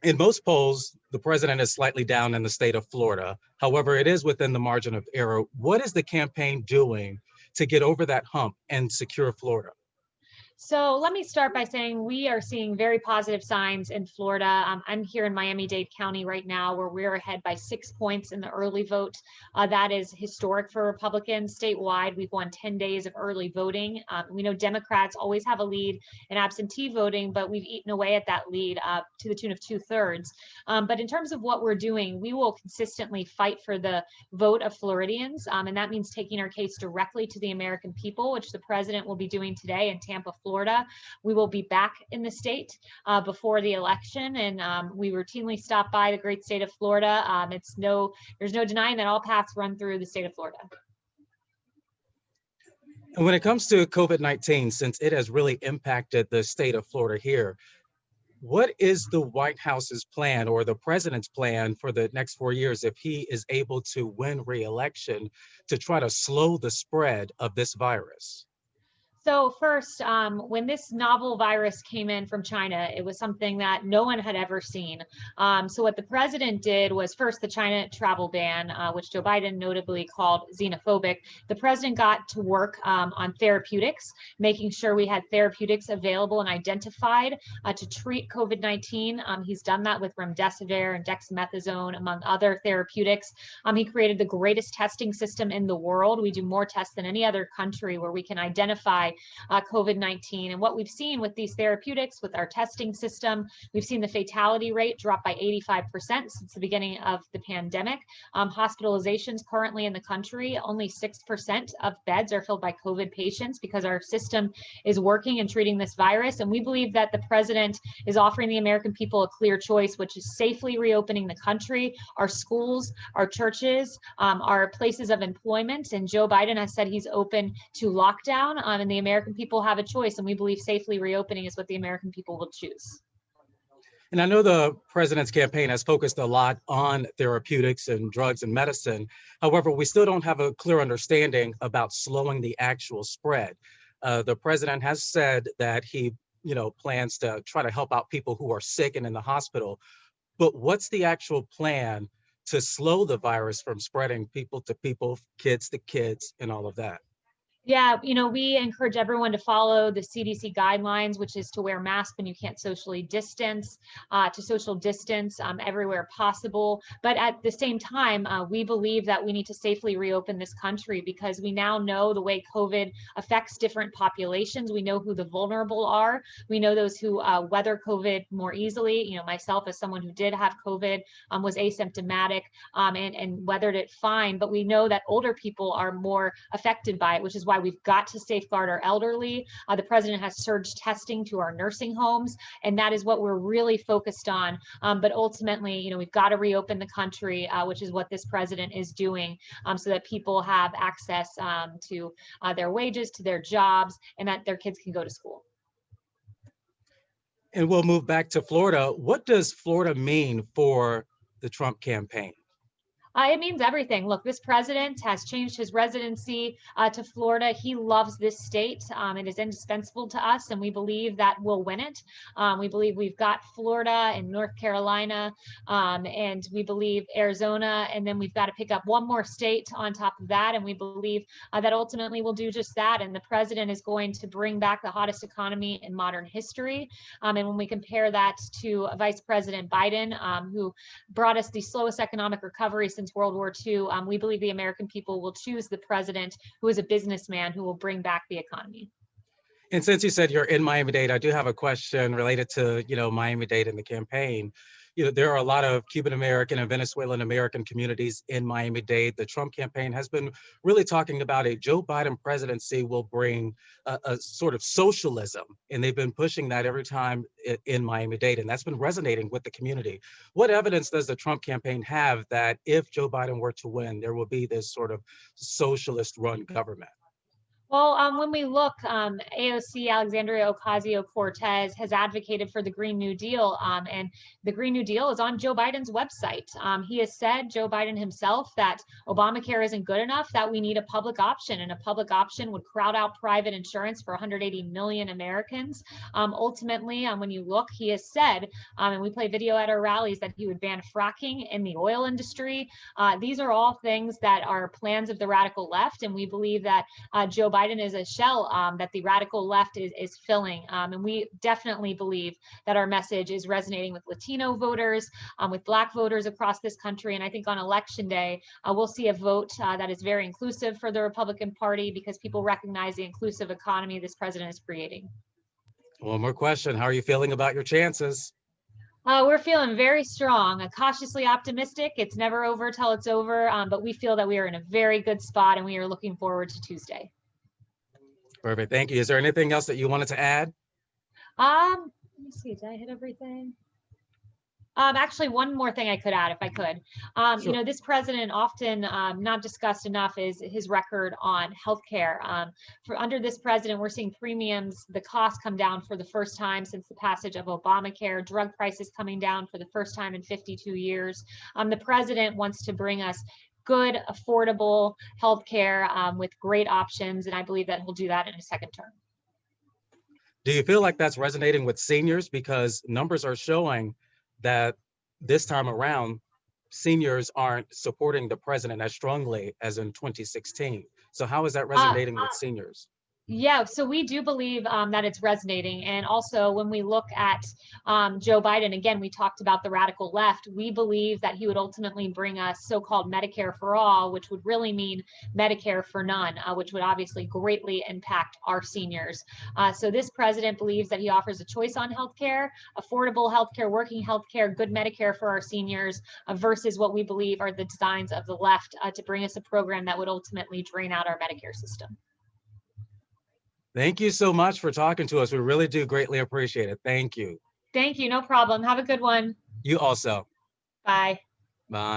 In most polls, the president is slightly down in the state of Florida. However, it is within the margin of error. What is the campaign doing to get over that hump and secure Florida? So let me start by saying we are seeing very positive signs in Florida. I'm here in Miami-Dade County right now, where we're ahead by 6 points in the early vote. That is historic for Republicans statewide. We've won 10 days of early voting. We know Democrats always have a lead in absentee voting, but we've eaten away at that lead to the tune of 2/3. But in terms of what we're doing, we will consistently fight for the vote of Floridians, and that means taking our case directly to the American people, which the president will be doing today in Tampa, Florida. We will be back in the state before the election, and we routinely stop by the great state of Florida. There's no denying that all paths run through the state of Florida. And when it comes to COVID-19, since it has really impacted the state of Florida here, what is the White House's plan or the president's plan for the next 4 years if he is able to win re-election to try to slow the spread of this virus? So first, when this novel virus came in from China, it was something that no one had ever seen. So what the president did was first the China travel ban, which Joe Biden notably called xenophobic. The president got to work on therapeutics, making sure we had therapeutics available and identified to treat COVID-19. He's done that with remdesivir and dexamethasone, among other therapeutics. He created the greatest testing system in the world. We do more tests than any other country where we can identify COVID-19. And what we've seen with these therapeutics, with our testing system, we've seen the fatality rate drop by 85% since the beginning of the pandemic. Hospitalizations currently in the country, only 6% of beds are filled by COVID patients because our system is working and treating this virus. And we believe that the president is offering the American people a clear choice, which is safely reopening the country, our schools, our churches, our places of employment. And Joe Biden has said he's open to lockdown, and the American people have a choice, and we believe safely reopening is what the American people will choose. And I know the president's campaign has focused a lot on therapeutics and drugs and medicine. However, we still don't have a clear understanding about slowing the actual spread. The president has said that he, plans to try to help out people who are sick and in the hospital. But what's the actual plan to slow the virus from spreading people to people, kids to kids, and all of that? Yeah, we encourage everyone to follow the CDC guidelines, which is to wear masks when you can't socially distance, to social distance everywhere possible. But at the same time, we believe that we need to safely reopen this country because we now know the way COVID affects different populations. We know who the vulnerable are. We know those who weather COVID more easily. Myself, as someone who did have COVID, was asymptomatic and weathered it fine. But we know that older people are more affected by it, which is why we've got to safeguard our elderly. The president has surged testing to our nursing homes, and that is what we're really focused on. But ultimately, we've got to reopen the country, which is what this president is doing, so that people have access to their wages, to their jobs, and that their kids can go to school. And we'll move back to Florida. What does Florida mean for the Trump campaign? It means everything. Look, this president has changed his residency to Florida. He loves this state. It is indispensable to us, and we believe that we'll win it. We believe we've got Florida and North Carolina, and we believe Arizona, and then we've got to pick up one more state on top of that, and we believe that ultimately we'll do just that. And the president is going to bring back the hottest economy in modern history. And when we compare that to Vice President Biden, who brought us the slowest economic recovery since World War II, we believe the American people will choose the president who is a businessman who will bring back the economy. And since you said you're in Miami-Dade, I do have a question related to, Miami-Dade and the campaign. There are a lot of Cuban American and Venezuelan American communities in Miami-Dade. The Trump campaign has been really talking about a Joe Biden presidency will bring a sort of socialism, and they've been pushing that every time in Miami-Dade, and that's been resonating with the community. What evidence does the Trump campaign have that if Joe Biden were to win, there will be this sort of socialist-run government? Well, when we look, AOC Alexandria Ocasio-Cortez has advocated for the Green New Deal, and the Green New Deal is on Joe Biden's website. He has said, Joe Biden himself, that Obamacare isn't good enough, that we need a public option, and a public option would crowd out private insurance for 180 million Americans. Ultimately, when you look, he has said, and we play video at our rallies, that he would ban fracking in the oil industry. These are all things that are plans of the radical left, and we believe that Joe Biden is a shell that the radical left is filling. And we definitely believe that our message is resonating with Latino voters, with Black voters across this country. And I think on election day, we'll see a vote that is very inclusive for the Republican Party, because people recognize the inclusive economy this president is creating. One more question. How are you feeling about your chances? We're feeling very strong, cautiously optimistic. It's never over till it's over, but we feel that we are in a very good spot, and we are looking forward to Tuesday. Perfect. Thank you. Is there anything else that you wanted to add? Let me see. Did I hit everything? Actually, one more thing I could add, if I could. Sure. You know, this president often not discussed enough is his record on healthcare. For under this president, we're seeing premiums, the costs come down for the first time since the passage of Obamacare, drug prices coming down for the first time in 52 years. The president wants to bring us good, affordable healthcare with great options, and I believe that he'll do that in a second term. Do you feel like that's resonating with seniors? Because numbers are showing that this time around, seniors aren't supporting the president as strongly as in 2016. So how is that resonating with seniors? Yeah, so we do believe that it's resonating. And also, when we look at Joe Biden, again, we talked about the radical left. We believe that he would ultimately bring us so-called Medicare for all, which would really mean Medicare for none, which would obviously greatly impact our seniors. So this president believes that he offers a choice on healthcare, affordable healthcare, working healthcare, good Medicare for our seniors, versus what we believe are the designs of the left to bring us a program that would ultimately drain out our Medicare system. Thank you so much for talking to us. We really do greatly appreciate it. Thank you. Thank you. No problem. Have a good one. You also. Bye. Bye.